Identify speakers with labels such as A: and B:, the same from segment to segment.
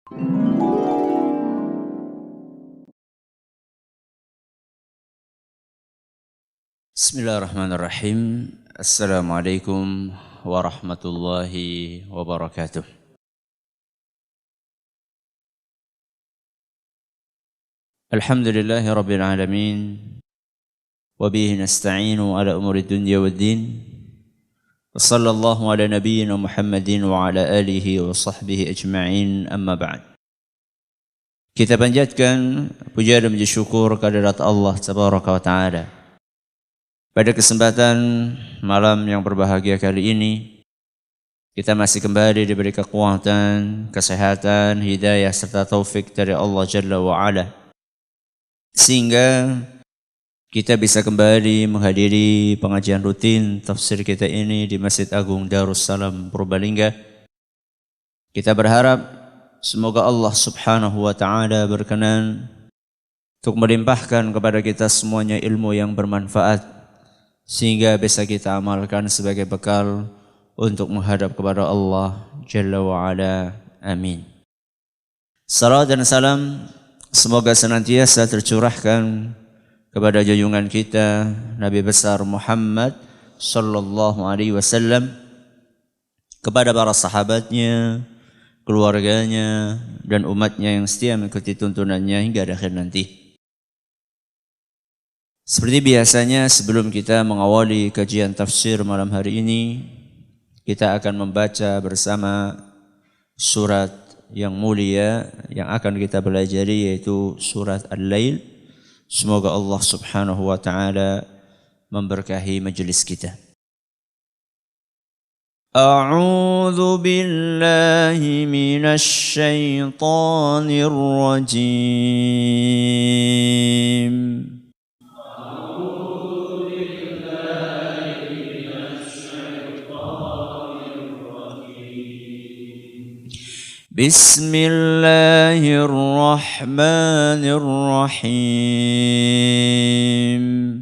A: Bismillahirrahmanirrahim. Assalamualaikum warahmatullahi wabarakatuh. Alhamdulillahi rabbil alamin. Wa bihi nasta'inu ala umuri dunya waddin. Wa sallallahu ala nabiyyina Muhammadin wa ala alihi wa sahbihi ajma'in, amma ba'd. Kita panjatkan puja dan puji syukur kehadirat Allah tabaraka wa ta'ala. Pada kesempatan malam yang berbahagia kali ini, kita masih kembali diberi kekuatan, kesehatan, hidayah serta taufik dari Allah Jalla wa'ala. Sehingga kita bisa kembali menghadiri pengajian rutin tafsir kita ini di Masjid Agung Darussalam Purbalingga. Kita berharap semoga Allah Subhanahu wa ta'ala berkenan untuk melimpahkan kepada kita semuanya ilmu yang bermanfaat, sehingga bisa kita amalkan sebagai bekal untuk menghadap kepada Allah Jalla wa'ala. Amin. Salam dan salam semoga senantiasa tercurahkan kepada junjungan kita Nabi besar Muhammad sallallahu alaihi wasallam, kepada para sahabatnya, keluarganya, dan umatnya yang setia mengikuti tuntunannya hingga akhir nanti. Seperti biasanya, sebelum kita mengawali kajian tafsir malam hari ini, kita akan membaca bersama surat yang mulia yang akan kita pelajari, yaitu surat Al-Lail. Semoga Allah Subhanahu wa ta'ala memberkahi majelis kita. A'udzu billahi minasy syaithanir rajim. Bismillahirrahmanirrahim.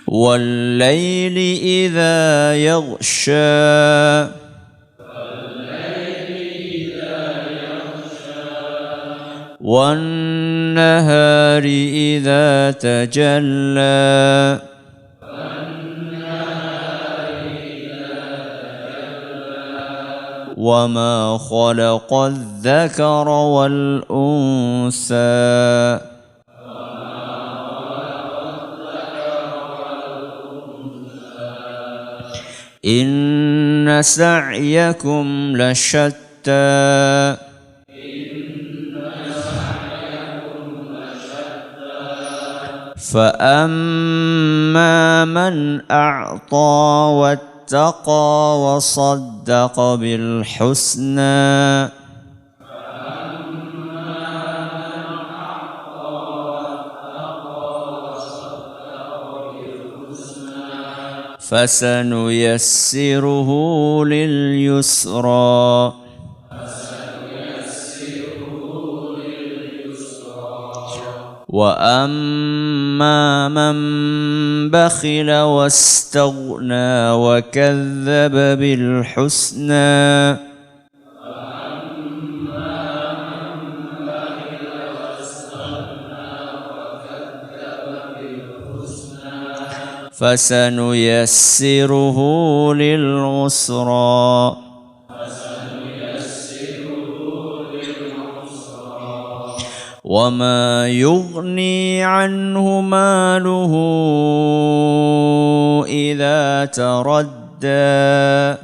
A: وَاللَّيْلِ إِذَا يَغْشَى وَالنَّهَارِ إِذَا تَجَلَّى وَمَا خَلَقَ الذَّكَرَ وَالْأُنثَى إِنَّ سَعْيَكُمْ لَشَتَّى فَأَمَّا مَنْ أَعْطَى وَاتَّقَى وَصَدَّقَ بِالْحُسْنَى فَسَنُيَسِّرُهُ لِلْيُسْرَى وَأَمَّا مَنْ بَخِلَ وَاسْتَغْنَى وَكَذَّبَ بِالْحُسْنَى فَسَنُيَسِّرُهُ لِلْعُسْرَى وَمَا يُغْنِي عَنْهُ مَالُهُ إِذَا تَرَدَّى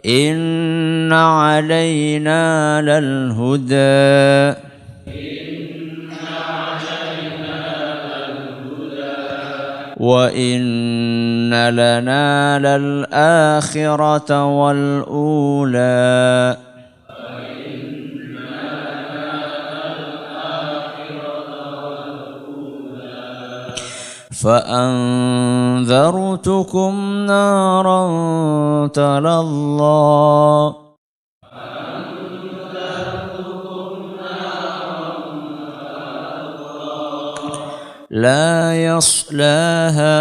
A: إِنَّ عَلَيْنَا لَلْهُدَى وَإِنَّ لَنَا لَلْآخِرَةَ وَالْأُولَى فأنذرتكم نارا تلظى لا يصلاها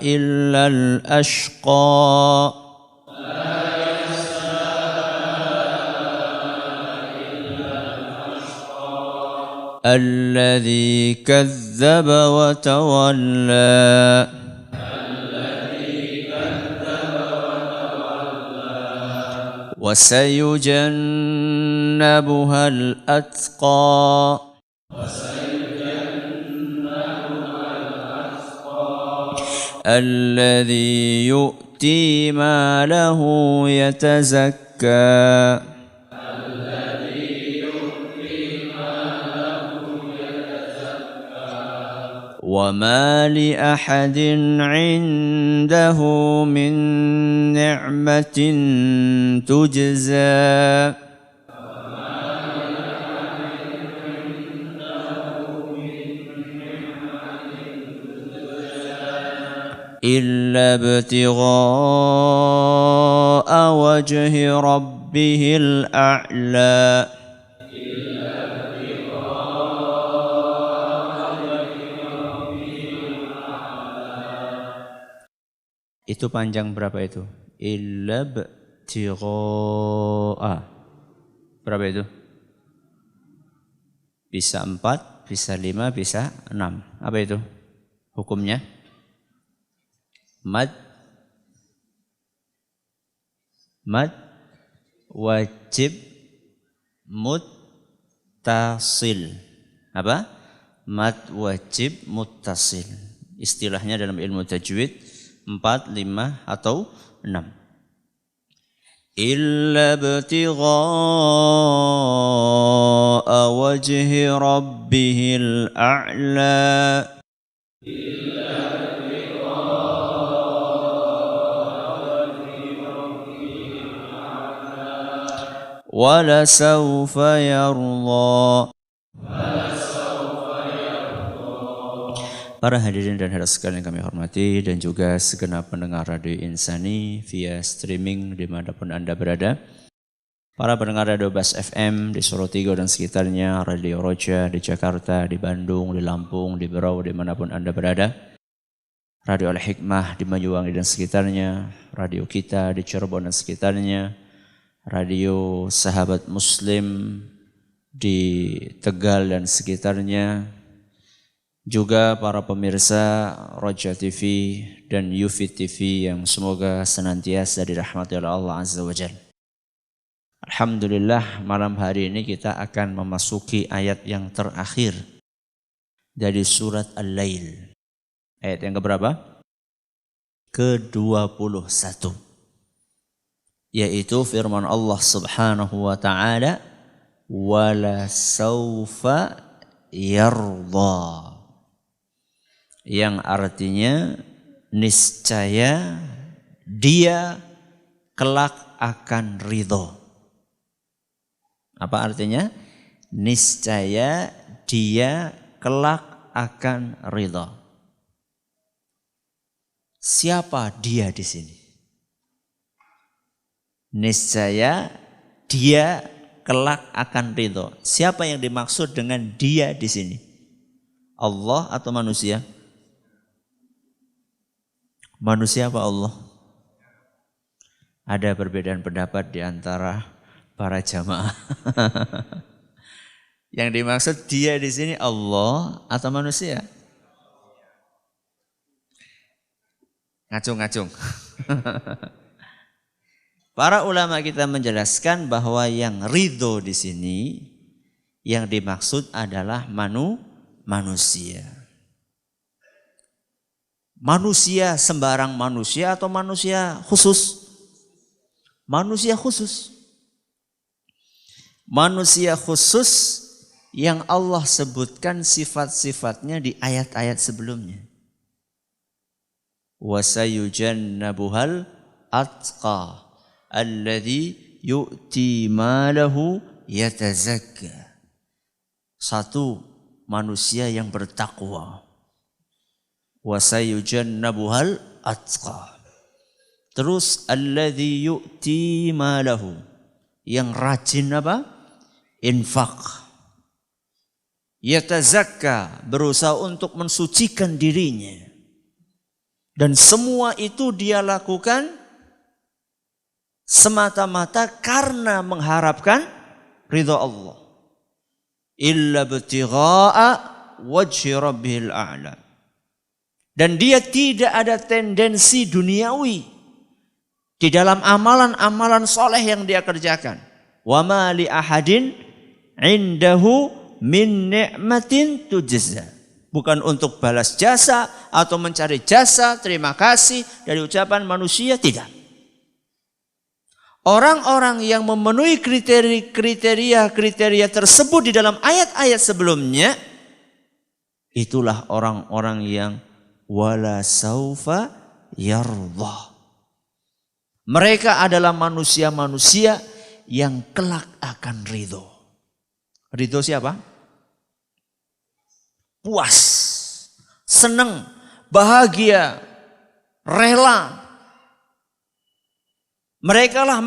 A: إلا الأشقى الذي كذب وتولى وسيجنبها الأتقى الذي يؤتي ماله يتزكى وما لأحد عنده من نعمة تجزى إلا ابتغاء وجه ربه الأعلى Itu panjang berapa itu? Illa ibtigha'a. Berapa itu? Bisa 4, bisa 5, bisa 6. Apa itu hukumnya? Mad wajib muttasil. Apa? Mad wajib muttasil. Istilahnya dalam ilmu tajwid 4, 5 atau 6. Illa ibtigha'a wajhi rabbihil a'la wala sawfa yarda. Para hadirin dan hadirat sekalian yang kami hormati dan juga segenap pendengar Radio Insani via streaming dimanapun Anda berada. Para pendengar Radio Bas FM di Solo Tigo dan sekitarnya, Radio Roja di Jakarta, di Bandung, di Lampung, di Berau, dimanapun Anda berada. Radio Al-Hikmah di Banyuwangi dan sekitarnya, Radio Kita di Cirebon dan sekitarnya, Radio Sahabat Muslim di Tegal dan sekitarnya, juga para pemirsa Roja TV dan Yufid TV yang semoga senantiasa dirahmati oleh Allah Azza wa Jalla. Alhamdulillah, malam hari ini kita akan memasuki ayat yang terakhir dari surat Al-Lail. Ayat yang keberapa? Ke-21. Yaitu firman Allah Subhanahu wa taala, wala saufa yarda. Yang artinya niscaya dia kelak akan ridho. Apa artinya? Niscaya dia kelak akan ridho. Siapa dia di sini? Niscaya dia kelak akan ridho. Siapa yang dimaksud dengan dia di sini? Allah atau manusia? Manusia apa Allah? Ada perbedaan pendapat di antara para jamaah. Yang dimaksud dia di sini Allah atau manusia? Ngacung-ngacung. Para ulama kita menjelaskan bahwa yang ridho di sini yang dimaksud adalah manusia. Manusia sembarang manusia atau manusia khusus? Manusia khusus. Manusia khusus yang Allah sebutkan sifat-sifatnya di ayat-ayat sebelumnya. Wasayujannabuhal atqa alladhi yu'ti malahu yatazakka. Satu, manusia yang bertakwa. Wasayujannabuhal atqa. Terus alladzi yu'ti malahu, yang rajin apa? Infak. yatazakka, berusaha untuk mensucikan dirinya. Dan semua itu dia lakukan semata-mata karena mengharapkan ridha Allah. Illa ibtigha'a wajhi rabbihil a'la. Dan dia tidak ada tendensi duniawi di dalam amalan-amalan soleh yang dia kerjakan. Wa ma li ahadin indahu min ni'matin tujza. Bukan untuk balas jasa atau mencari jasa, terima kasih dari ucapan manusia, tidak. Orang-orang yang memenuhi kriteria tersebut di dalam ayat-ayat sebelumnya, itulah orang-orang yang wala saufa yardha. Mereka adalah manusia-manusia yang kelak akan ridho. Ridho siapa? Puas, senang, bahagia, rela. Mereka lah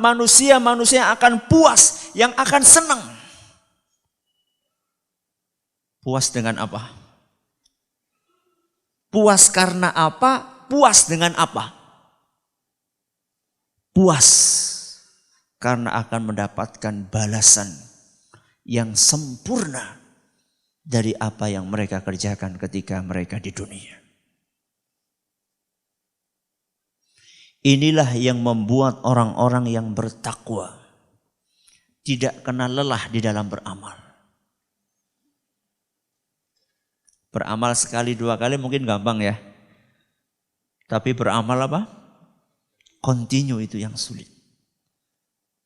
A: manusia-manusia yang akan puas, yang akan senang. Puas dengan apa? Puas karena apa? Puas dengan apa? Puas karena akan mendapatkan balasan yang sempurna dari apa yang mereka kerjakan ketika mereka di dunia. Inilah yang membuat orang-orang yang bertakwa tidak kenal lelah di dalam beramal. Beramal sekali dua kali mungkin gampang ya. Tapi beramal apa? Continue itu yang sulit.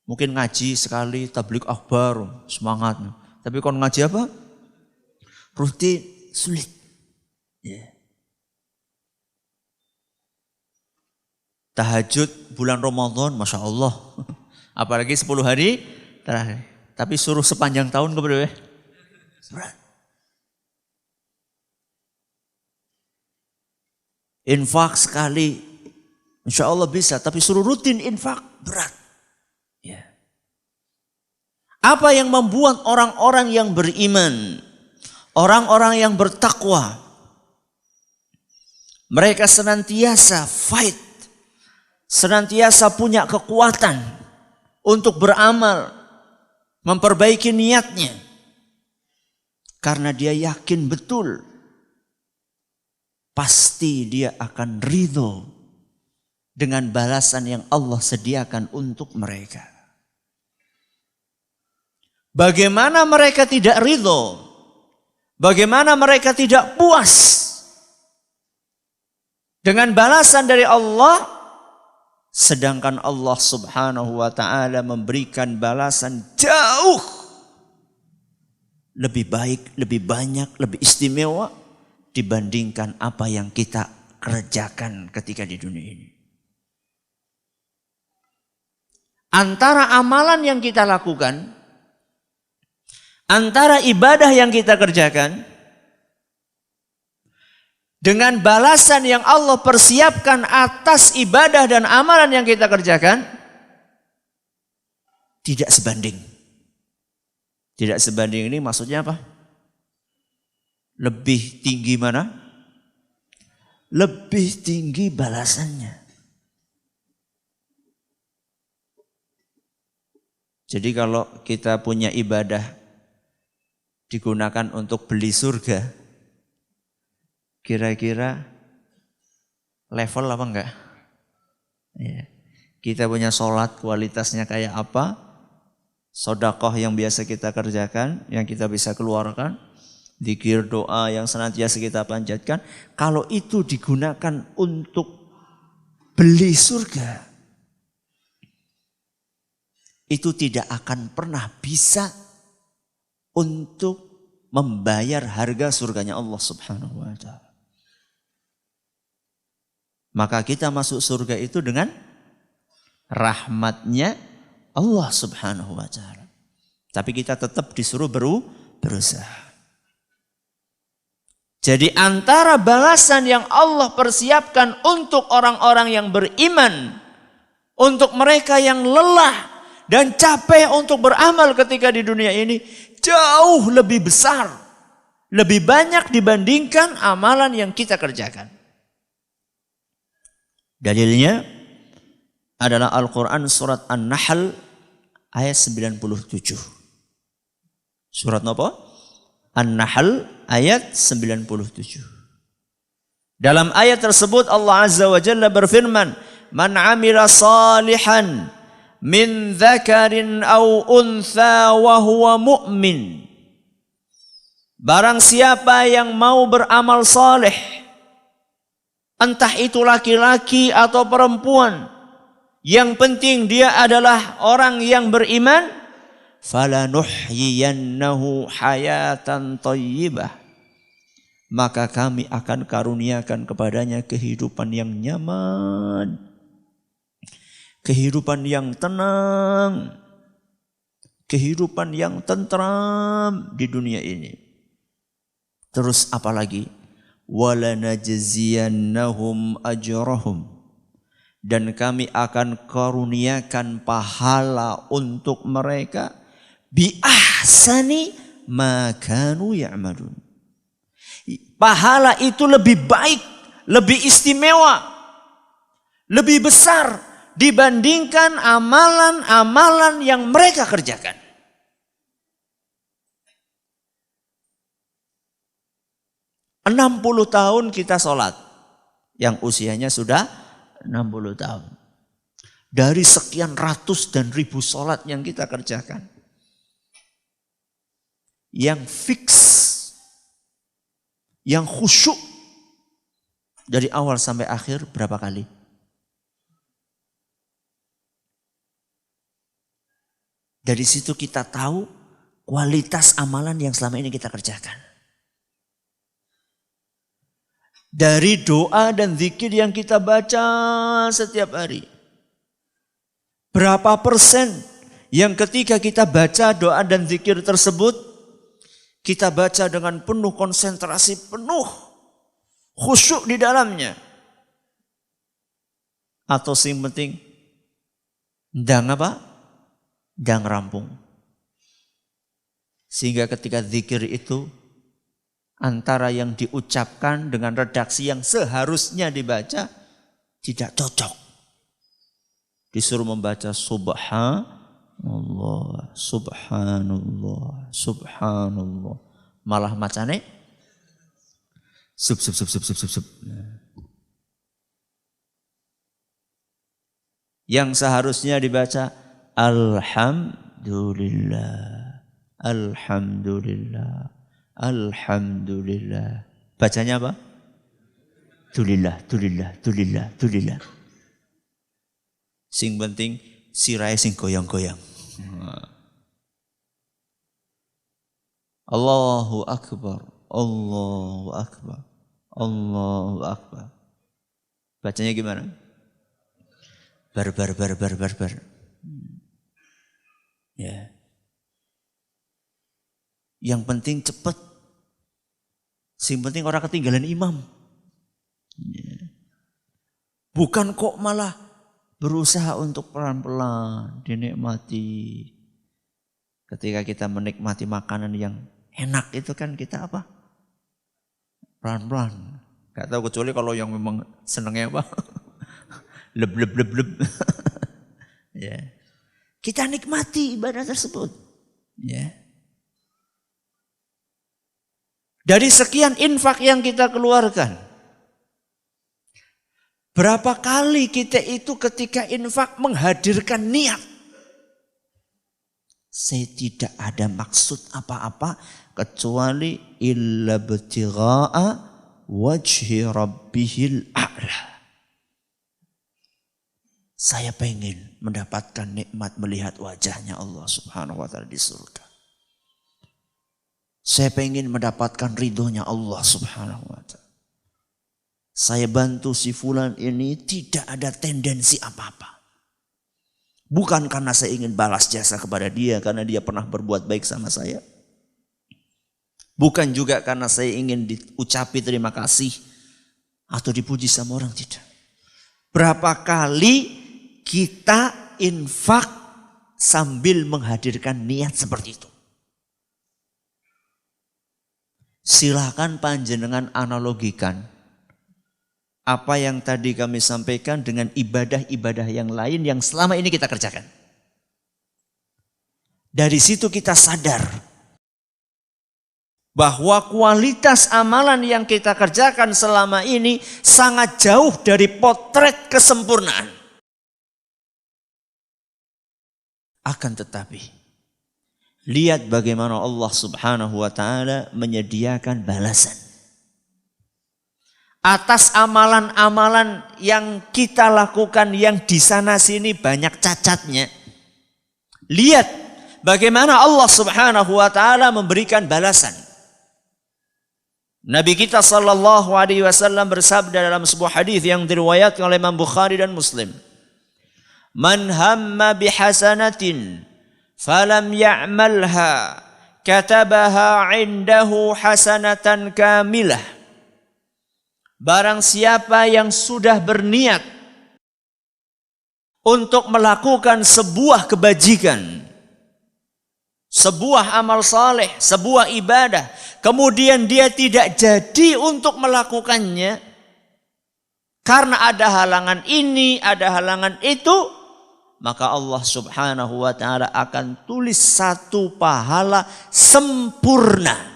A: Mungkin ngaji sekali, tabligh akbar, semangat. Tapi kalau ngaji apa? Rutin, sulit. Yeah. Tahajud bulan Ramadan, Masya Allah. Apalagi 10 hari terakhir. Tapi suruh sepanjang tahun keberapa? Berat. Infak sekali, insya Allah bisa. Tapi suruh rutin infak, berat. Ya. Apa yang membuat orang-orang yang beriman, orang-orang yang bertakwa, mereka senantiasa fight, senantiasa punya kekuatan untuk beramal, memperbaiki niatnya. Karena dia yakin betul, pasti dia akan ridho dengan balasan yang Allah sediakan untuk mereka. Bagaimana mereka tidak ridho? Bagaimana mereka tidak puas dengan balasan dari Allah? Sedangkan Allah Subhanahu wa ta'ala memberikan balasan jauh lebih baik, lebih banyak, lebih istimewa dibandingkan apa yang kita kerjakan ketika di dunia ini. Antara amalan yang kita lakukan, antara ibadah yang kita kerjakan, dengan balasan yang Allah persiapkan atas ibadah dan amalan yang kita kerjakan, tidak sebanding. Tidak sebanding ini maksudnya apa? Lebih tinggi mana? Lebih tinggi balasannya. Jadi kalau kita punya ibadah digunakan untuk beli surga, kira-kira level apa enggak? Ya. Kita punya sholat kualitasnya kayak apa? Sedekah yang biasa kita kerjakan, yang kita bisa keluarkan, zikir doa yang senantiasa kita panjatkan, kalau itu digunakan untuk beli surga, itu tidak akan pernah bisa untuk membayar harga surganya Allah Subhanahu wa ta'ala. Maka kita masuk surga itu dengan rahmatnya Allah Subhanahu wa ta'ala. Tapi kita tetap disuruh berusaha. Jadi antara balasan yang Allah persiapkan untuk orang-orang yang beriman, untuk mereka yang lelah dan capek untuk beramal ketika di dunia ini, jauh lebih besar lebih banyak dibandingkan amalan yang kita kerjakan. Dalilnya adalah Al-Quran surat An-Nahl ayat 97. Surat apa? An-Nahl ayat 97. Dalam ayat tersebut Allah Azza wa Jalla berfirman, "Man 'amila salihan min dzakarin aw untha wa huwa mu'min." Barang siapa yang mau beramal saleh, entah itu laki-laki atau perempuan, yang penting dia adalah orang yang beriman, falanuhyiyannahu hayatan thayyibah, maka kami akan karuniakan kepadanya kehidupan yang nyaman, kehidupan yang tenang, kehidupan yang tentram di dunia ini. Terus apa lagi? Walanajziyannahum ajrahum, dan kami akan karuniakan pahala untuk mereka bi ahsani ma kanu ya'malun. Pahala itu lebih baik, lebih istimewa, lebih besar dibandingkan amalan-amalan yang mereka kerjakan. Enam 60 tahun kita sholat, yang usianya sudah 60 tahun. Dari sekian ratus dan ribu sholat yang kita kerjakan, yang fix, yang khusyuk dari awal sampai akhir berapa kali? Dari situ kita tahu kualitas amalan yang selama ini kita kerjakan. Dari doa dan zikir yang kita baca setiap hari, berapa persen yang ketika kita baca doa dan zikir tersebut, kita baca dengan penuh konsentrasi, penuh khusyuk di dalamnya? Atau yang penting ndang apa? Ndang rampung. Sehingga ketika zikir itu, antara yang diucapkan dengan redaksi yang seharusnya dibaca tidak cocok. Disuruh membaca subhanallah, subhanallah, subhanallah, malah macane sub. Yang seharusnya dibaca alhamdulillah, alhamdulillah, alhamdulillah. Bacanya apa? Tulillah, tulillah, tulillah, tulillah. Sing penting sirahe sing goyang-goyang. Allahu akbar, Allahu akbar, Allahu akbar. Bacanya gimana? Bar. Ya. Yang penting cepat. Sing penting orang ketinggalan imam. Bukan kok malah berusaha untuk pelan-pelan dinikmati. Ketika kita menikmati makanan yang enak itu kan kita apa? Pelan-pelan. Gak tahu kecuali kalau yang memang senangnya apa? Leb. Ya. Kita nikmati ibadah tersebut. Ya. Dari sekian infak yang kita keluarkan, berapa kali kita itu ketika infak menghadirkan niat? Saya tidak ada maksud apa-apa kecuali illa ibtigha'a wajhi rabbihil a'la. Saya pengen mendapatkan nikmat melihat wajahnya Allah Subhanahu wa ta'ala di surga. Saya pengen mendapatkan ridhonya Allah Subhanahu wa ta'ala. Saya bantu si fulan ini tidak ada tendensi apa-apa. Bukan karena saya ingin balas jasa kepada dia, karena dia pernah berbuat baik sama saya. Bukan juga karena saya ingin diucapi terima kasih atau dipuji sama orang, tidak. Berapa kali kita infak sambil menghadirkan niat seperti itu? Silakan panjenengan analogikan apa yang tadi kami sampaikan dengan ibadah-ibadah yang lain yang selama ini kita kerjakan. Dari situ kita sadar bahwa kualitas amalan yang kita kerjakan selama ini sangat jauh dari potret kesempurnaan. Akan tetapi, lihat bagaimana Allah Subhanahu wa Ta'ala menyediakan balasan atas amalan-amalan yang kita lakukan yang di sana sini banyak cacatnya. Lihat bagaimana Allah Subhanahu wa Ta'ala memberikan balasan. Nabi kita sallallahu alaihi wasallam bersabda dalam sebuah hadis yang diriwayatkan oleh Imam Bukhari dan Muslim, "Man hamma bihasanatin falam ya'malha katabaha 'indahu hasanatan kamilah." Barang siapa yang sudah berniat untuk melakukan sebuah kebajikan, sebuah amal saleh, sebuah ibadah, kemudian dia tidak jadi untuk melakukannya karena ada halangan ini, ada halangan itu, maka Allah Subhanahu wa Ta'ala akan tulis satu pahala sempurna.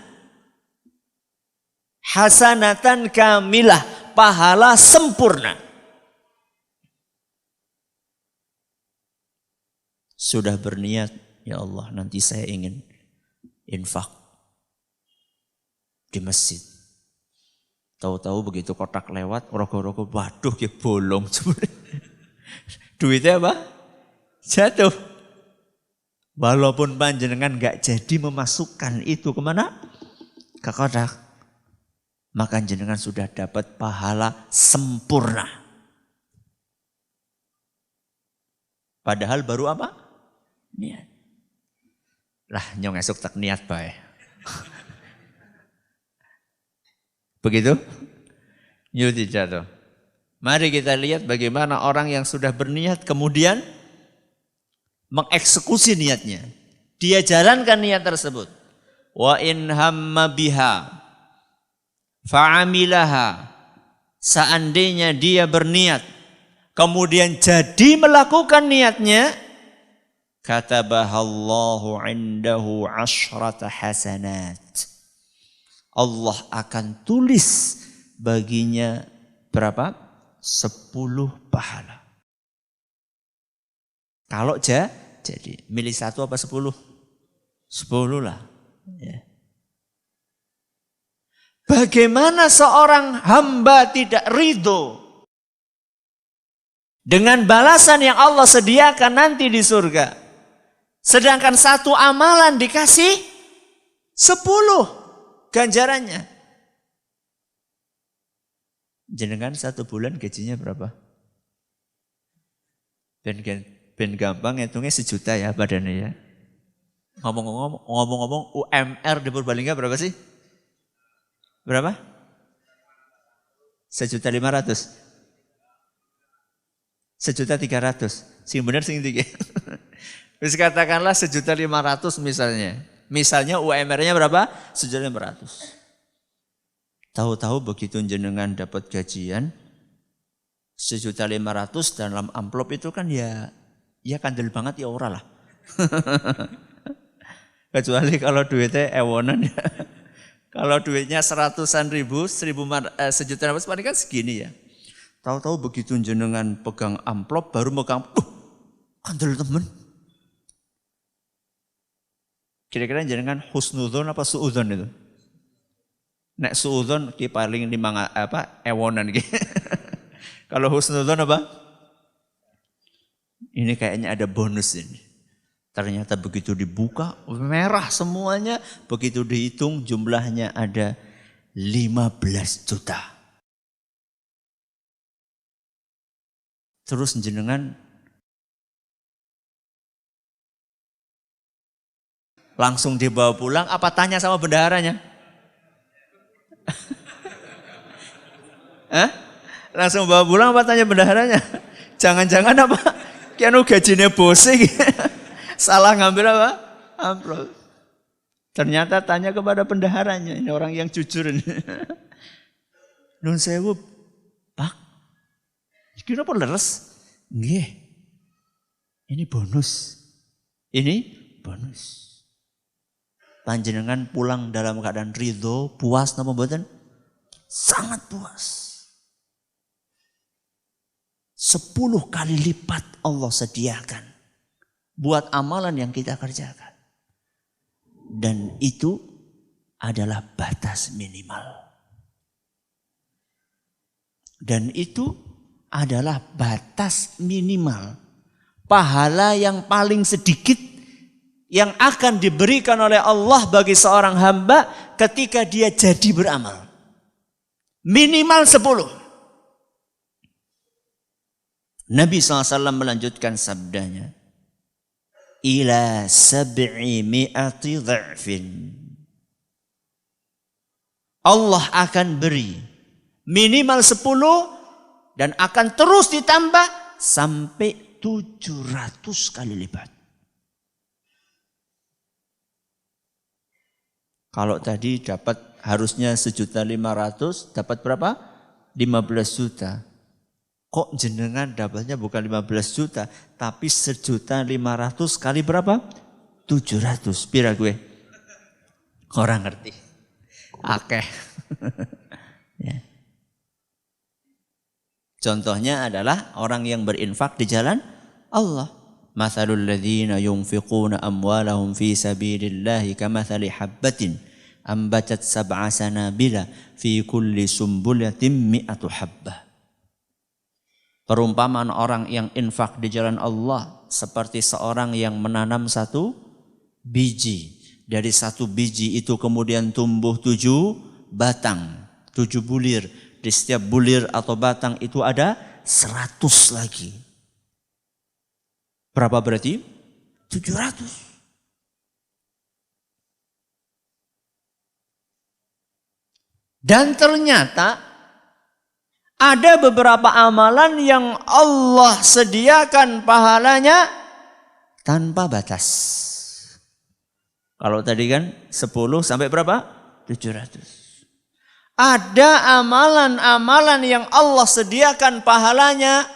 A: Hasanatan kamilah, pahala sempurna. Sudah berniat, ya Allah nanti saya ingin infak di masjid. Tahu-tahu begitu kotak lewat, rogo-rogo, waduh ya bolong. Duitnya apa? Jatuh. Walaupun panjenengan gak jadi memasukkan itu kemana? Ke kotak. Maka jenengan sudah dapat pahala sempurna. Padahal baru apa? Niat. Lah nyong esok tak niat bae. Begitu? Yuk jatuh. Mari kita lihat bagaimana orang yang sudah berniat kemudian mengeksekusi niatnya. Dia jalankan niat tersebut. Wa in hamma biha fa'amilaha, seandainya dia berniat kemudian jadi melakukan niatnya, katabahallahu indahu asyrata hasanat, Allah akan tulis baginya berapa? 10 pahala. Kalau jadi milih 1 apa 10? 10 lah ya. Bagaimana seorang hamba tidak ridho dengan balasan yang Allah sediakan nanti di surga. Sedangkan satu amalan dikasih 10 ganjarannya. Jenengan 1 bulan gajinya berapa? Ben gampang hitungnya 1 juta ya badannya ya. Ngomong-ngomong UMR di Purbalingga berapa sih? Berapa? 1.500.000. 1.300.000. Sing bener sing tinggi. Wis katakanlah 1.500.000 misalnya. Misalnya UMR-nya berapa? 1.500.000. Tahu-tahu begitu jenengan dapat gajian 1.500.000 dalam amplop itu kan ya kandel banget ya ora lah. Kecuali kalau duitnya ewonan ya. Kalau duitnya 100-an ribu, 1.500.000 paling kan segini ya. Tahu-tahu begitu jenengan pegang amplop baru megang, kandel temen. Kira-kira jenengan husnudzon apa suudzon itu? Nek suudzon ki paling 5 ewonan ki. Kalau husnudzon apa? Ini kayaknya ada bonus ini. Ternyata begitu dibuka, merah semuanya. Begitu dihitung jumlahnya ada 15 juta. Terus jenengan langsung dibawa pulang, apa tanya sama bendaharanya? Langsung bawa pulang apa tanya bendaharanya? Jangan-jangan apa? Kianu gajinya bose gitu. Salah ngambil apa? Amplop. Ternyata tanya kepada bendaharanya, ini orang yang jujur ini. Nun sewu, Pak, iki napa leres? Nggih. Ini bonus. Ini bonus. Panjenengan pulang dalam keadaan ridho, puas napa mboten? Sangat puas. 10 kali lipat Allah sediakan buat amalan yang kita kerjakan. Dan itu adalah batas minimal. Dan itu adalah batas minimal. Pahala yang paling sedikit yang akan diberikan oleh Allah bagi seorang hamba ketika dia jadi beramal. Minimal 10. Nabi SAW melanjutkan sabdanya. Ila 700 dha'fin. Allah akan beri minimal 10 dan akan terus ditambah sampai 700 kali lipat. Kalau tadi dapat harusnya 1.500.000, dapat berapa? 15 juta. Kok jenengan dapatnya bukan 15 juta, tapi 1.500.000 kali berapa? 700. Pira gue? Orang ngerti. Akeh. Ya. Contohnya adalah orang yang berinfak di jalan Allah. Mathalul ladzina yunfiquna amwalahum fi sabilillahi kamathali habbatin ambatat sab'a sanabila fi kulli sumbulatin mi'atu habbah. Perumpamaan orang yang infak di jalan Allah seperti seorang yang menanam satu biji. Dari satu biji itu kemudian tumbuh 7 batang, 7 bulir. Di setiap bulir atau batang itu ada 100 lagi. Berapa berarti? 700. Dan ternyata ada beberapa amalan yang Allah sediakan pahalanya tanpa batas. Kalau tadi kan 10 sampai berapa? 700. Ada amalan-amalan yang Allah sediakan pahalanya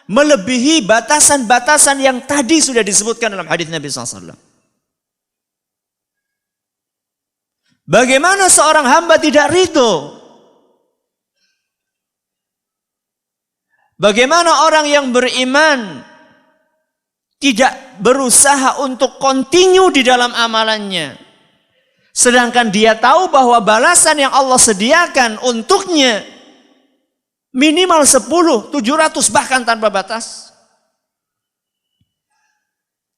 A: melebihi batasan-batasan yang tadi sudah disebutkan dalam hadis Nabi SAW. Bagaimana seorang hamba tidak ridho? Bagaimana orang yang beriman tidak berusaha untuk continue di dalam amalannya? Sedangkan dia tahu bahwa balasan yang Allah sediakan untuknya minimal 10, 700 bahkan tanpa batas.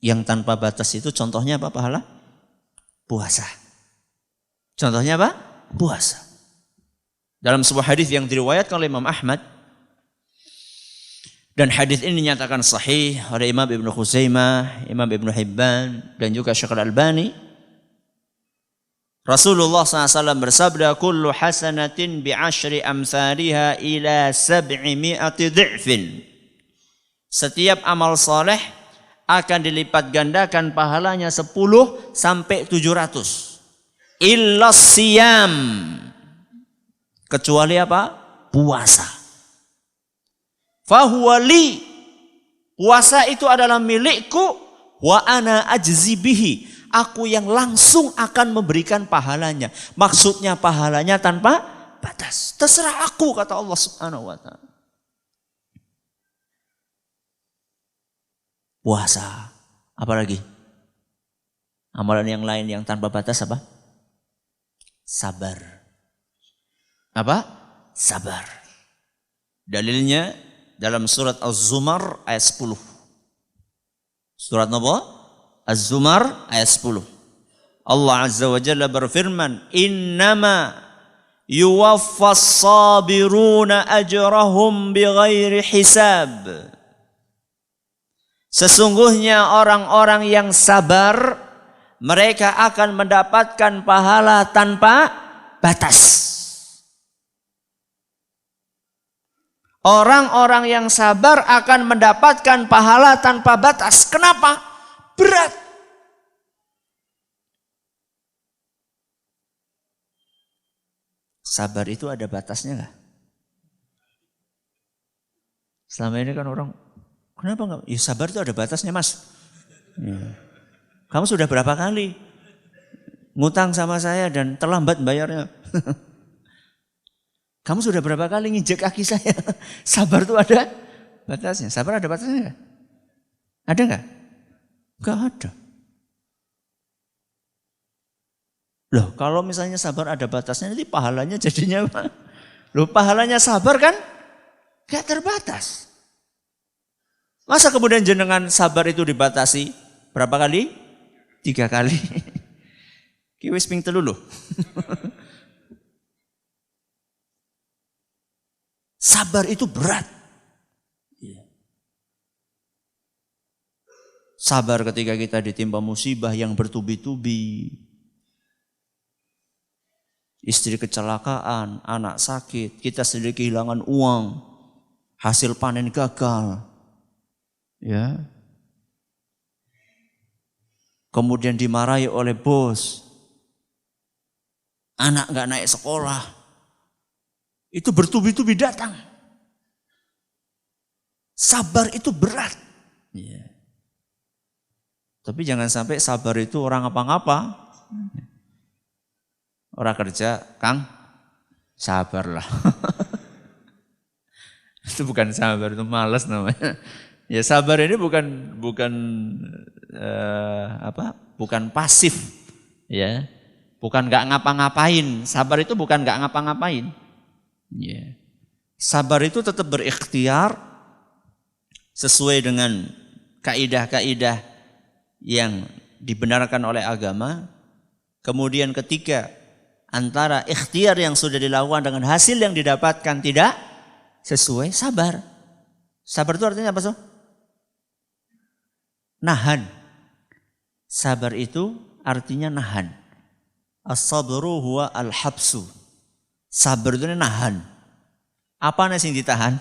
A: Yang tanpa batas itu contohnya apa pahala? Puasa. Contohnya apa? Puasa. Dalam sebuah hadis yang diriwayatkan oleh Imam Ahmad, dan hadis ini dinyatakan sahih oleh Imam Ibnu Khuzaimah, Imam Ibnu Hibban, dan juga Syekh Al-Albani. Rasulullah SAW bersabda, kullu hasanatin bi'ashri amthaliha ila 700 dhi'fin. Setiap amal soleh akan dilipat gandakan pahalanya 10 sampai 700. Illa siyam. Kecuali apa? Puasa. Fahuwa li. Puasa itu adalah milikku. Wa ana ajzi bihi. Aku yang langsung akan memberikan pahalanya. Maksudnya pahalanya tanpa batas. Terserah aku, kata Allah Subhanahu wa ta'ala. Puasa. Apalagi? Amalan yang lain yang tanpa batas apa? Sabar. Apa? Sabar. Dalilnya dalam surat Az-Zumar ayat 10. Surat apa? Az-Zumar ayat 10. Allah Azza wa Jalla berfirman, innama yuwaffas sabiruna ajrahum bighairi hisab. Sesungguhnya orang-orang yang sabar, mereka akan mendapatkan pahala tanpa batas. Orang-orang yang sabar akan mendapatkan pahala tanpa batas. Kenapa? Berat. Sabar itu ada batasnya nggak? Selama ini kan orang, kenapa nggak? Ya sabar itu ada batasnya mas. Ya. Kamu sudah berapa kali ngutang sama saya dan terlambat bayarnya? Kamu sudah berapa kali nginjek kaki saya? Sabar itu ada batasnya. Sabar ada batasnya nggak? Ada nggak? Nggak ada. Loh, kalau misalnya sabar ada batasnya, nanti pahalanya jadinya apa? Loh, pahalanya sabar kan gak terbatas. Masa kemudian jenengan sabar itu dibatasi berapa kali? 3 kali. Ki wis ping 3 loh. Sabar itu berat. Sabar ketika kita ditimpa musibah yang bertubi-tubi. Istri kecelakaan, anak sakit, kita sendiri kehilangan uang, hasil panen gagal. Ya. Kemudian dimarahi oleh bos. Anak enggak naik sekolah. Itu bertubi-tubi datang. Sabar itu berat. Ya. Tapi jangan sampai sabar itu orang apa-apa. Orang kerja, Kang, sabarlah. Itu bukan sabar, itu malas namanya. Ya sabar ini bukan pasif, ya, bukan nggak ngapa-ngapain. Sabar itu bukan nggak ngapa-ngapain. Ya. Sabar itu tetap berikhtiar sesuai dengan kaidah-kaidah yang dibenarkan oleh agama. Kemudian ketika antara ikhtiar yang sudah dilakukan dengan hasil yang didapatkan tidak sesuai, sabar. Sabar itu artinya apa, so? Nahan. Sabar itu artinya nahan. As-sabru huwa al-habsu. Sabar itu nahan. Apa yang ditahan?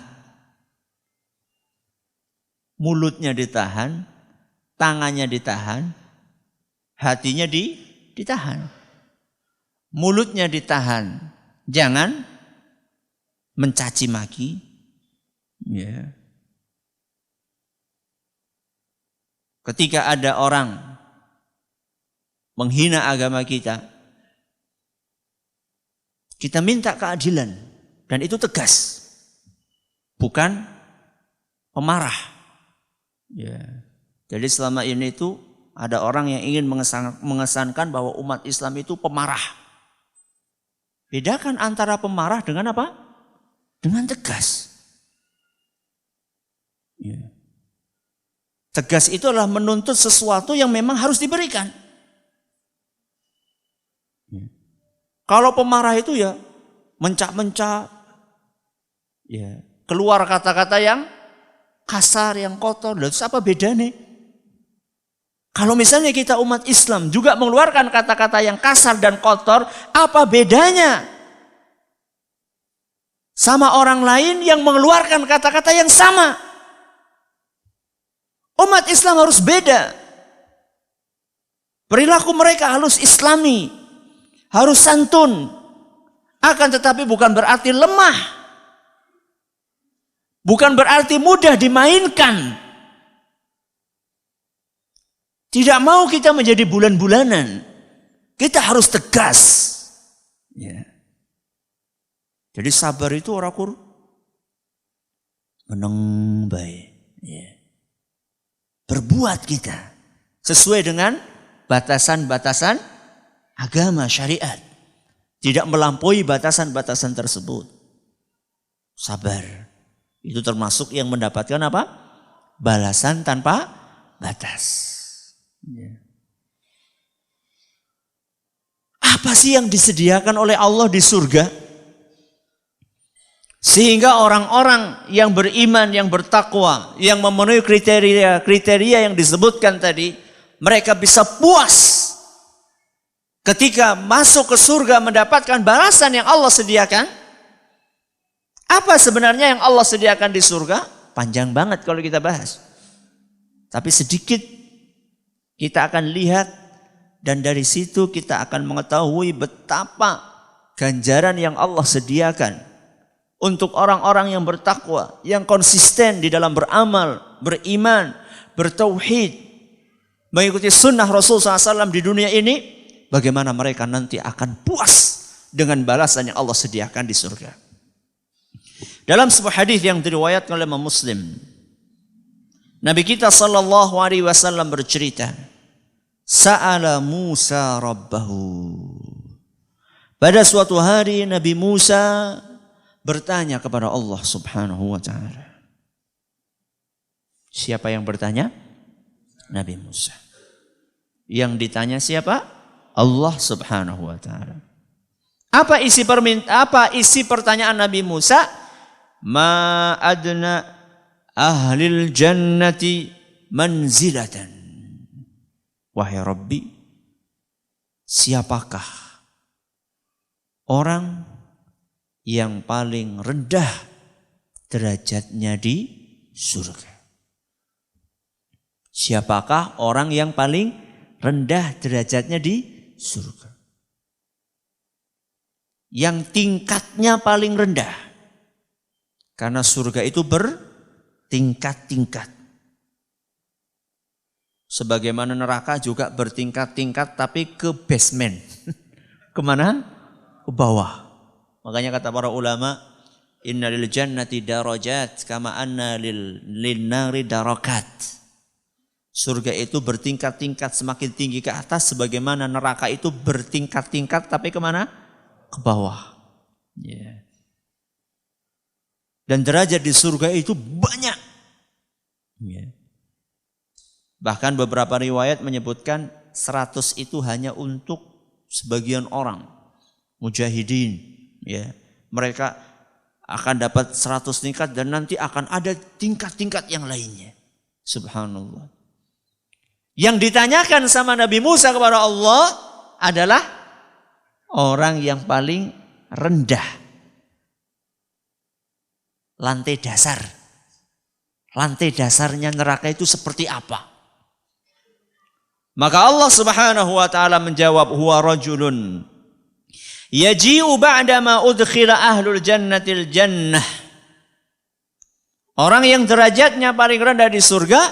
A: Mulutnya ditahan, tangannya ditahan, hatinya ditahan. Mulutnya ditahan, jangan mencaci maki, ya. Ketika ada orang menghina agama kita minta keadilan dan itu tegas, bukan pemarah. Ya. Jadi selama ini itu ada orang yang ingin mengesankan bahwa umat Islam itu pemarah. Bedakan antara pemarah dengan apa? Dengan tegas. Ya. Tegas itu adalah menuntut sesuatu yang memang harus diberikan. Ya. Kalau pemarah itu ya mencak-mencak, ya, keluar kata-kata yang kasar, yang kotor. Lalu apa bedanya? Kalau misalnya kita umat Islam juga mengeluarkan kata-kata yang kasar dan kotor, apa bedanya sama orang lain yang mengeluarkan kata-kata yang sama? Umat Islam harus beda. Perilaku mereka harus islami, harus santun. Akan tetapi bukan berarti lemah. Bukan berarti mudah dimainkan. Tidak mau kita menjadi bulan-bulanan. Kita harus tegas. Ya. Jadi sabar itu ora kur meneng bae. Ya. Berbuat kita sesuai dengan batasan-batasan agama syariat. Tidak melampaui batasan-batasan tersebut. Sabar. Itu termasuk yang mendapatkan apa? Balasan tanpa batas. Ya. Apa sih yang disediakan oleh Allah di surga? Sehingga orang-orang yang beriman, yang bertakwa, yang memenuhi kriteria yang disebutkan tadi, mereka bisa puas ketika masuk ke surga mendapatkan balasan yang Allah sediakan. Apa sebenarnya yang Allah sediakan di surga? Panjang banget kalau kita bahas. Tapi sedikit kita akan lihat dan dari situ kita akan mengetahui betapa ganjaran yang Allah sediakan untuk orang-orang yang bertakwa, yang konsisten di dalam beramal, beriman, bertauhid, mengikuti sunnah Rasul SAW di dunia ini, bagaimana mereka nanti akan puas dengan balasan yang Allah sediakan di surga. Dalam sebuah hadis yang diriwayatkan oleh Imam Muslim, Nabi kita sallallahu alaihi wasallam bercerita, Sa'ala Musa Rabbahu. Pada suatu hari Nabi Musa bertanya kepada Allah Subhanahu wa ta'ala. Siapa yang bertanya? Nabi Musa. Yang ditanya siapa? Allah Subhanahu wa ta'ala. Apa isi pertanyaan Nabi Musa? Ma adna ahlil jannati manzilatan. Wahai Rabbi, siapakah orang yang paling rendah derajatnya di surga? Siapakah orang yang paling rendah derajatnya di surga? Yang tingkatnya paling rendah. Karena surga itu bertingkat-tingkat. Sebagaimana neraka juga bertingkat-tingkat tapi ke basement. Kemana? Ke bawah. Makanya kata para ulama, inna lil jannati darajat kama anna lil nari darakat. Surga itu bertingkat-tingkat, semakin tinggi ke atas, sebagaimana neraka itu bertingkat-tingkat tapi kemana? Ke bawah. Yeah. Dan derajat di surga itu banyak. Yeah. Bahkan beberapa riwayat menyebutkan 100 itu hanya untuk sebagian orang. Mujahidin. Ya, mereka akan dapat 100 tingkat dan nanti akan ada tingkat-tingkat yang lainnya. Subhanallah. Yang ditanyakan sama Nabi Musa kepada Allah adalah orang yang paling rendah. Lantai dasar. Lantai dasarnya neraka itu seperti apa? Maka Allah Subhanahu wa ta'ala menjawab, huwa rajulun yaji'u ba'dama udkhila ahlul jannatil jannah. Orang yang derajatnya paling rendah di surga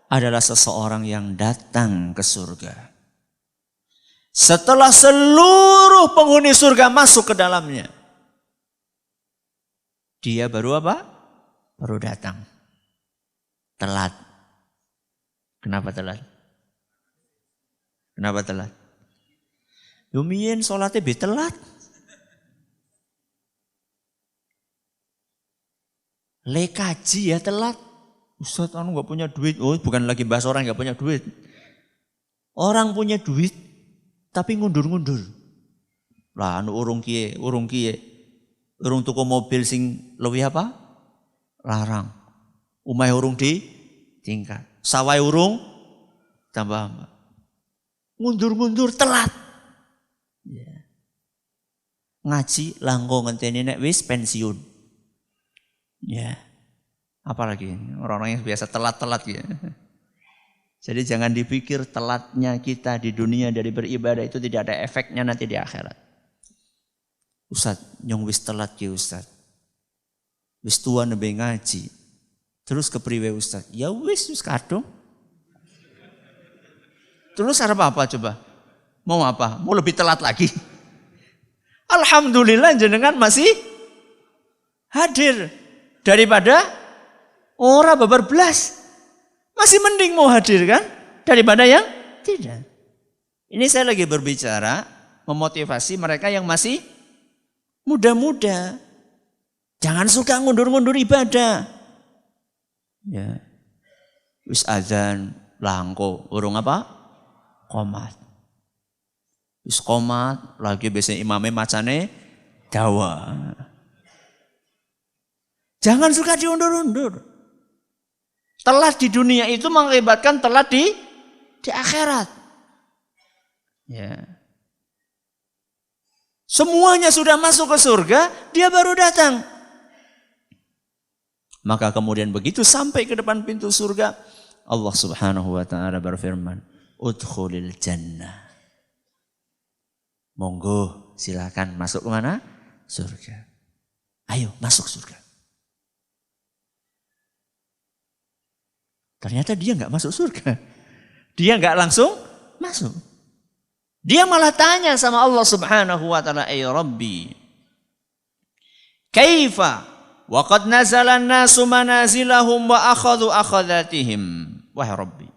A: adalah seseorang yang datang ke surga setelah seluruh penghuni surga masuk ke dalamnya. Dia baru apa? Baru datang. Telat. Kenapa telat? Kenapa telat? Lumiyen sholatnya telat. Lekaji ya telat. Ustaz anu gak punya duit. Oh bukan lagi bahas orang gak punya duit. Orang punya duit tapi ngundur-ngundur. Lah anu urung kie. Urung tuku mobil sing lebih apa? Larang. Umay urung di tingkat. Sawai urung tambah. Ngundur-ngundur telat. Ya. Ngaji langgo ngenteni nek wis pensiun. Ya. Apalagi orang-orang yang biasa telat-telat ya. Jadi jangan dipikir telatnya kita di dunia dari beribadah itu tidak ada efeknya nanti di akhirat. Ustaz, nyong wis telat ya Ustaz. Wis tua nembe ngaji. Terus kepriwe Ustaz? Ya wis kadung. Terus harap apa coba? Mau apa? Mau lebih telat lagi? Alhamdulillah jenengan masih hadir. Daripada orang babar belas. Masih mending mau hadir kan? Daripada yang tidak. Ini saya lagi berbicara memotivasi mereka yang masih muda-muda. Jangan suka ngundur-ngundur ibadah. Ya. Wis azan langko urung apa? Qomat. Wis qomat lagi biasanya imamnya macane dawa. Jangan suka diundur-undur. Telat di dunia itu mengakibatkan telat di akhirat. Ya. Semuanya sudah masuk ke surga, dia baru datang. Maka kemudian begitu sampai ke depan pintu surga, Allah Subhanahu wa ta'ala berfirman, udkhulil jannah. Monggo silakan masuk ke mana? Surga. Ayo masuk surga. Ternyata dia nggak masuk surga. Dia nggak langsung masuk. Dia malah tanya sama Allah Subhanahu wa taala, "Ay Rabbi, kaifa wa qad nazala an-nasu manazilahum wa akhadhu akhadhatihim?" Wahai Rabbi,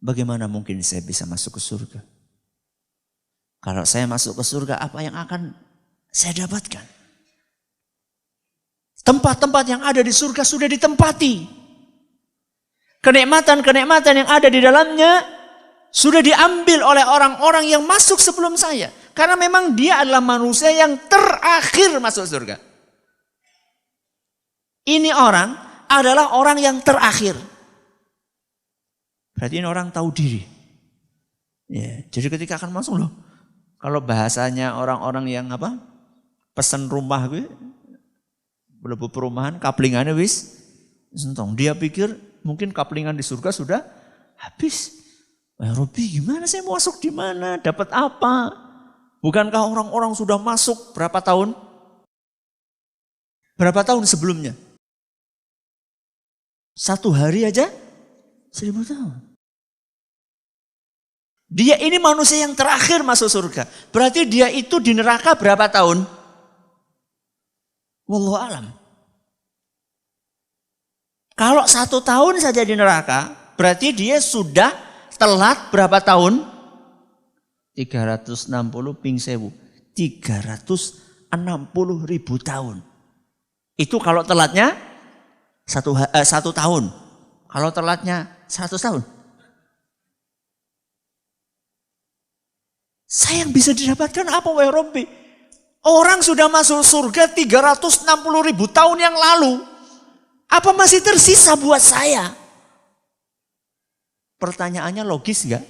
A: bagaimana mungkin saya bisa masuk ke surga? Kalau saya masuk ke surga, apa yang akan saya dapatkan? Tempat-tempat yang ada di surga sudah ditempati. Kenikmatan-kenikmatan yang ada di dalamnya sudah diambil oleh orang-orang yang masuk sebelum saya. Karena memang dia adalah manusia yang terakhir masuk surga. Ini orang adalah orang yang terakhir. Berarti ini orang tahu diri. Ya, jadi ketika akan masuk loh. Kalau bahasanya orang-orang yang pesan rumah gue, mlebu perumahan, kaplingannya wis sentong. Dia pikir mungkin kaplingan di surga sudah habis. Ya Rabbi, gimana saya mau masuk di mana? Dapat apa? Bukankah orang-orang sudah masuk berapa tahun? Berapa tahun sebelumnya? 1 hari aja 1000 tahun. Dia ini manusia yang terakhir masuk surga. Berarti dia itu di neraka berapa tahun? Wallahu alam. Kalau 1 tahun saja di neraka, berarti dia sudah telat berapa tahun? 360 ping 1000. 360.000 tahun. Itu kalau telatnya 1 tahun. Kalau telatnya 100 tahun. Saya yang bisa didapatkan apa wahai Rabbi? Orang sudah masuk surga 360.000 tahun yang lalu. Apa masih tersisa buat saya? Pertanyaannya logis enggak?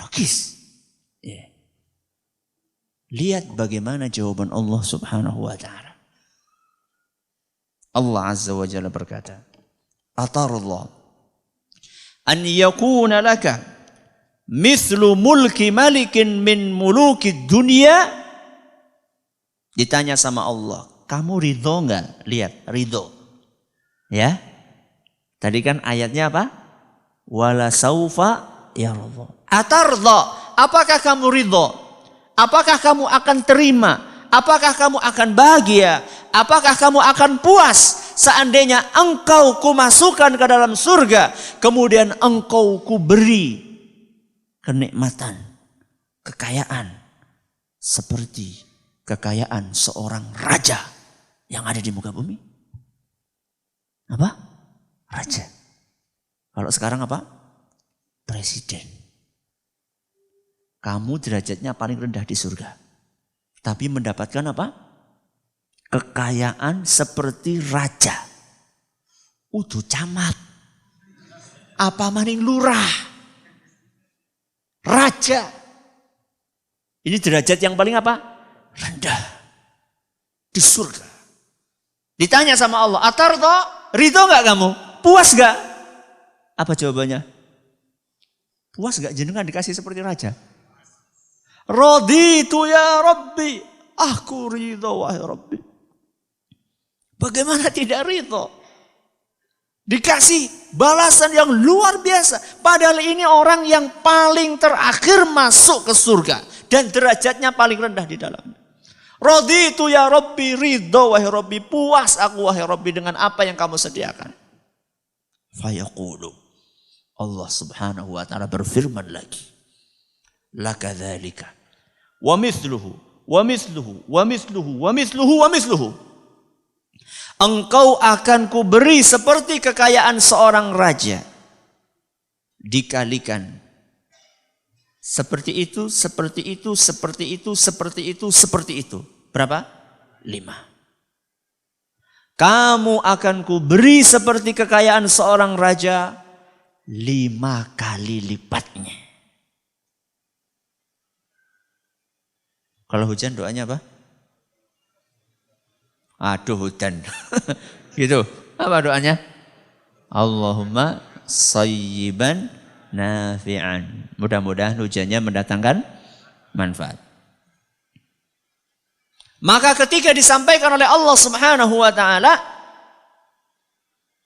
A: Logis. Yeah. Lihat bagaimana jawaban Allah Subhanahu wa taala. Allah Azza wa Jalla berkata, "Atarullah an yakuna laka mithlu mulki malikin min muluki dunia." Ditanya sama Allah, kamu ridho enggak? Lihat, ridho. Ya. Tadi kan ayatnya apa? Wala saufa yarda. Atardha, apakah kamu ridho? Apakah kamu akan terima? Apakah kamu akan bahagia? Apakah kamu akan puas seandainya engkau kumasukkan ke dalam surga, kemudian engkau kuberi kenikmatan, kekayaan seperti kekayaan seorang raja yang ada di muka bumi? Apa? Raja. Kalau sekarang apa? Presiden. Kamu derajatnya paling rendah di surga. Tapi mendapatkan apa? Kekayaan seperti raja. Udu camat. Apa maning lurah. Raja. Ini derajat yang paling apa? Rendah. Di surga. Ditanya sama Allah, Atardo, ridho gak kamu? Puas gak? Apa jawabannya? Puas gak jenengan dikasih seperti raja? Raditu ya Rabbi. Aku ridho wahai Rabbi. Bagaimana tidak ridho? Dikasih balasan yang luar biasa. Padahal ini orang yang paling terakhir masuk ke surga. Dan derajatnya paling rendah di dalamnya. Raditu ya Rabbi, ridho wahai Rabbi. Puas aku wahai Rabbi dengan apa yang kamu sediakan. Fayaqulu. Allah Subhanahu wa taala berfirman lagi. Laka dzalika wa mithluhu wa mithluhu wa mithluhu wa mithluhu wa mithluhu. Engkau akan kuberi seperti kekayaan seorang raja. Dikalikan seperti itu, seperti itu, seperti itu, seperti itu, seperti itu. Berapa? 5. Kamu akan kuberi seperti kekayaan seorang raja 5 kali lipatnya. Kalau hujan doanya apa? Aduh hujan. Gitu. Apa doanya? Allahumma sayyiban nafi'an. Mudah-mudahan hujannya mendatangkan manfaat. Maka ketika disampaikan oleh Allah Subhanahu wa taala,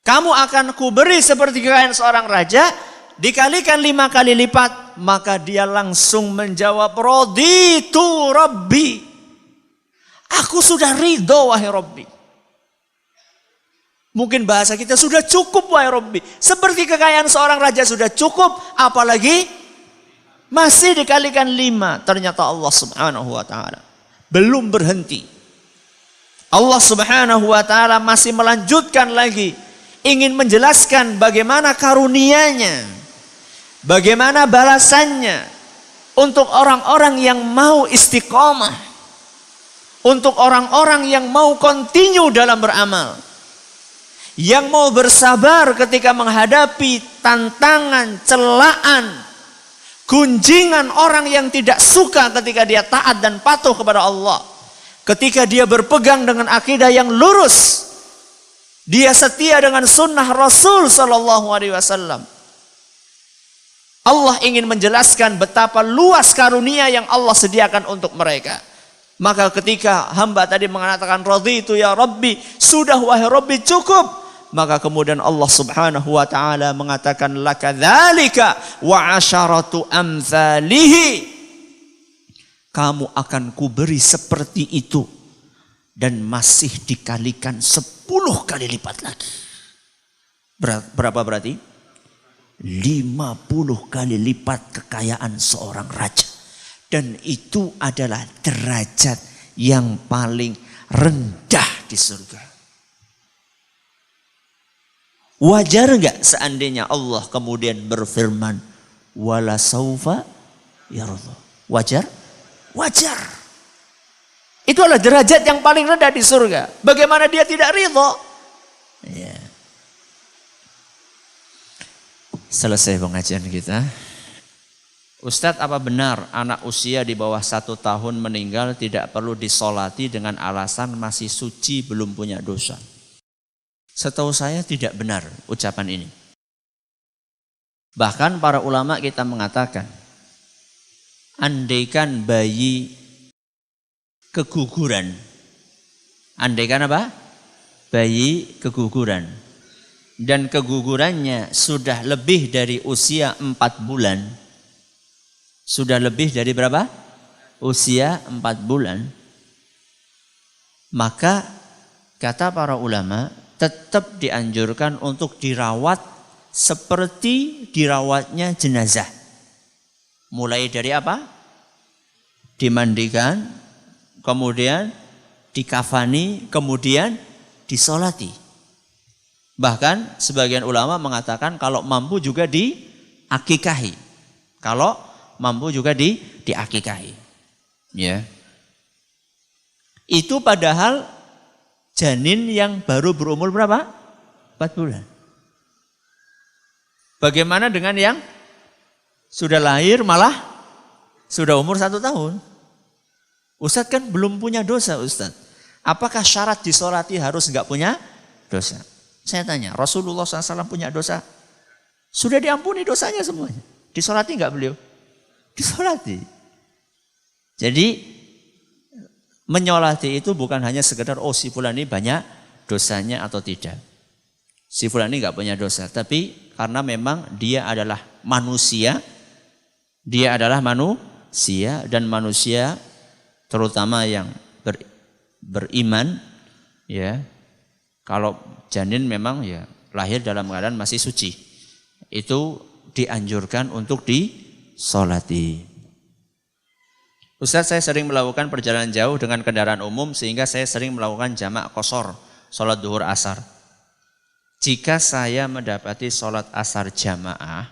A: kamu akan kuberi seperti kekayaan seorang raja, dikalikan 5 kali lipat, maka dia langsung menjawab, raditu rabbi. Aku sudah ridho wahai Rabbi. Mungkin bahasa kita sudah cukup wahai Rabbi. Seperti kekayaan seorang raja sudah cukup, apalagi masih dikalikan 5. Ternyata Allah Subhanahu wa taala belum berhenti. Allah Subhanahu wa taala masih melanjutkan lagi, ingin menjelaskan bagaimana karunia-Nya, bagaimana balasannya untuk orang-orang yang mau istiqomah, untuk orang-orang yang mau continue dalam beramal, yang mau bersabar ketika menghadapi tantangan, celaan, gunjingan orang yang tidak suka ketika dia taat dan patuh kepada Allah. Ketika dia berpegang dengan akidah yang lurus, dia setia dengan sunnah Rasul Sallallahu Alaihi Wasallam. Allah ingin menjelaskan betapa luas karunia yang Allah sediakan untuk mereka. Maka ketika hamba tadi mengatakan raditu ya Rabbi, sudah wahai Rabbi cukup. Maka kemudian Allah Subhanahu wa taala mengatakan lakadzalika wa asyaratu amsalihi. Kamu akan kuberi seperti itu dan masih dikalikan 10 kali lipat lagi. Berapa berarti? 50 kali lipat kekayaan seorang raja. Dan itu adalah derajat yang paling rendah di surga. Wajar enggak seandainya Allah kemudian berfirman wala saufa yarda? Wajar? Wajar. Itu adalah derajat yang paling rendah di surga. Bagaimana dia tidak ridho? Ya. Selesai pengajian kita. Ustadz, apa benar anak usia di bawah 1 tahun meninggal tidak perlu disolati dengan alasan masih suci belum punya dosa? Setahu saya tidak benar ucapan ini. Bahkan para ulama kita mengatakan, andaikan bayi keguguran, andaikan apa? Bayi keguguran, dan kegugurannya sudah lebih dari usia 4 bulan, sudah lebih dari berapa? Usia 4 bulan. Maka kata para ulama tetap dianjurkan untuk dirawat seperti dirawatnya jenazah. Mulai dari apa? Dimandikan, kemudian dikafani, kemudian disolati. Bahkan sebagian ulama mengatakan kalau mampu juga diakikahi. Kalau mampu juga diakikahi. Ya. Itu padahal janin yang baru berumur berapa? 4 bulan. Bagaimana dengan yang sudah lahir malah sudah umur 1 tahun? Ustadz kan belum punya dosa Ustadz. Apakah syarat disolati harus enggak punya dosa? Saya tanya, Rasulullah SAW punya dosa? Sudah diampuni dosanya semuanya. Disolati enggak beliau? Disolati. Jadi menyolati itu bukan hanya sekedar si fulan ini banyak dosanya atau tidak. Si fulan ini enggak punya dosa, tapi karena memang dia adalah manusia, dan manusia terutama yang beriman, ya. Kalau janin memang ya lahir dalam keadaan masih suci, itu dianjurkan untuk disolati. Ustaz, saya sering melakukan perjalanan jauh dengan kendaraan umum sehingga saya sering melakukan jamak qashar, sholat duhur asar. Jika saya mendapati sholat asar jamaah,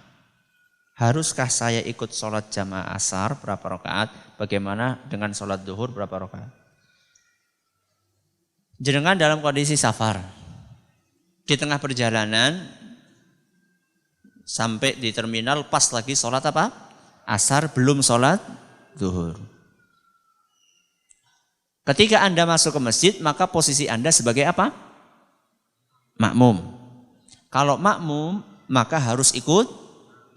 A: haruskah saya ikut sholat jamaah asar berapa rakaat? Bagaimana dengan sholat duhur berapa rakaat? Jenengan dalam kondisi safar, di tengah perjalanan sampai di terminal pas lagi sholat apa? Asar, belum sholat duhur. Ketika Anda masuk ke masjid, maka posisi Anda sebagai apa? Makmum. Kalau makmum, maka harus ikut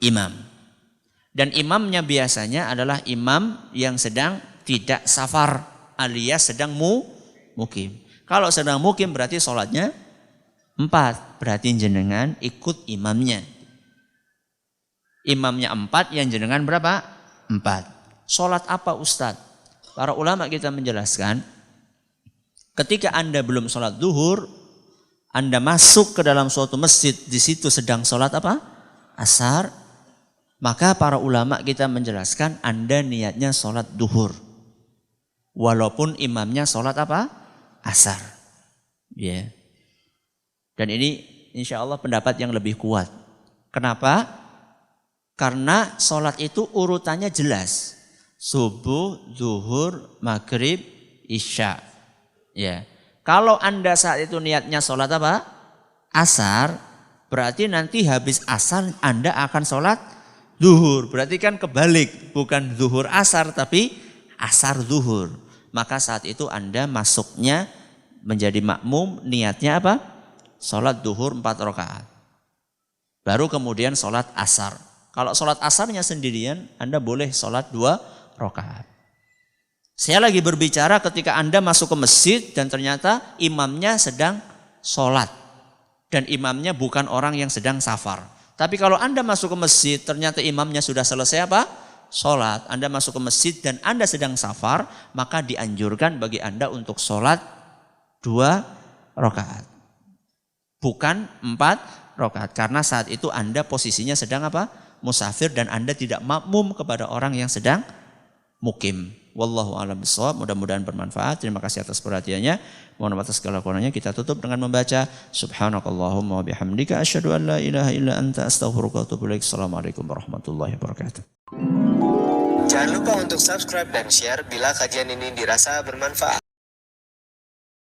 A: imam. Dan imamnya biasanya adalah imam yang sedang tidak safar. alias sedang mukim. Kalau sedang mukim berarti sholatnya 4. Berarti jenengan ikut imamnya. Imamnya 4, yang jenengan berapa? 4. Sholat apa Ustadz? Para ulama kita menjelaskan, ketika Anda belum sholat zuhur, Anda masuk ke dalam suatu masjid, di situ sedang sholat apa? Asar. Maka para ulama kita menjelaskan Anda niatnya sholat zuhur. Walaupun imamnya sholat apa? Asar. Ya. Dan ini insya Allah pendapat yang lebih kuat. Kenapa? Karena sholat itu urutannya jelas. Subuh, zuhur, maghrib, isya. Ya. Kalau Anda saat itu niatnya sholat apa? Asar. Berarti nanti habis asar Anda akan sholat zuhur. Berarti kan kebalik. Bukan zuhur asar tapi asar zuhur. Maka saat itu Anda masuknya menjadi makmum, niatnya apa? Sholat zuhur 4 rakaat. Baru kemudian sholat asar. Kalau sholat asarnya sendirian, Anda boleh sholat 2 rakaat. Saya lagi berbicara ketika Anda masuk ke masjid dan ternyata imamnya sedang sholat. Dan imamnya bukan orang yang sedang safar. Tapi kalau Anda masuk ke masjid ternyata imamnya sudah selesai apa? Sholat. Anda masuk ke masjid dan Anda sedang safar, maka dianjurkan bagi Anda untuk sholat 2 rakaat. Bukan 4 rakaat. Karena saat itu Anda posisinya sedang apa? Musafir dan Anda tidak makmum kepada orang yang sedang mukim. Wallahu a'lam bishawab. Mudah-mudahan bermanfaat. Terima kasih atas perhatiannya. Mohon maaf atas segala kurangnya. Kita tutup dengan membaca subhanakallahumma wa bihamdika asyhadu an la ilaha illa anta astaghfiruka wa atubu ilaik. Assalamualaikum warahmatullahi wabarakatuh.
B: Jangan lupa untuk subscribe dan share bila kajian ini dirasa bermanfaat.